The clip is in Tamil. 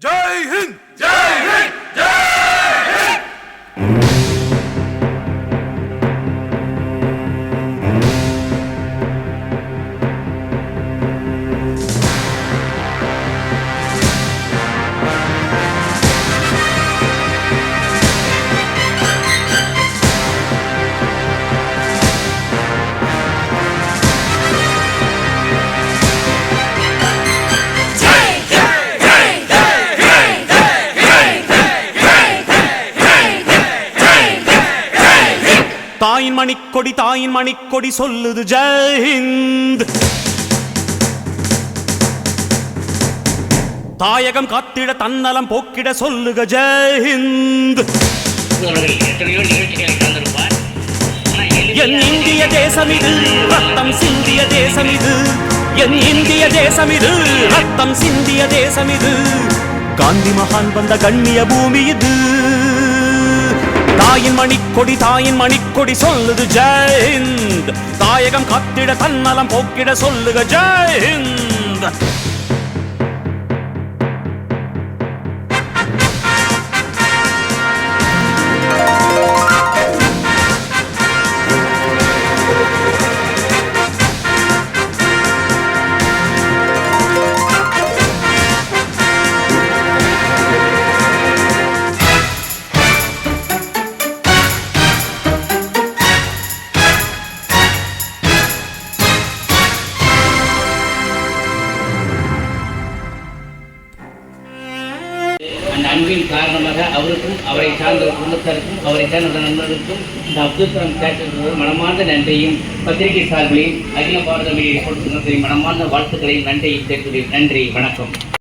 जय हिंद जय हिंद जय हिंद। தாயின் மணிக்கொடி சொல்லுது ஜெய் ஹிந்த். தாயகம் காத்திட தன்னலம் போக்கிட சொல்லுக ஜெய் ஹிந்த். என் இந்திய தேசம் இது ரத்தம் சிந்திய தேசம் இது, என் இந்திய தேசம் இது ரத்தம் சிந்திய தேசம் இது, காந்தி மகான் வந்த கண்ணிய பூமி இது. தாயின் மணிக்கொடி சொல்லுது ஜெய் ஹிந்த். தாயகம் காத்திட தன்னலம் போக்கிட சொல்லுக ஜெய் ஹிந்த். அந்த அன்பின் காரணமாக அவருக்கும் அவரை சார்ந்த குடும்பத்தாருக்கும் அவரை சார்ந்த நண்பர்களுக்கும் இந்த அப்துல் கலாம் தேட்டருக்கு மனமார்ந்த நன்றியும் பத்திரிகை சார்பிலையும் அகில பாரத மீடியா ரிப்போர்ட் மனமார்ந்த வாழ்த்துக்களையும் நன்றியும் தெரிவிக்கிறேன். நன்றி, வணக்கம்.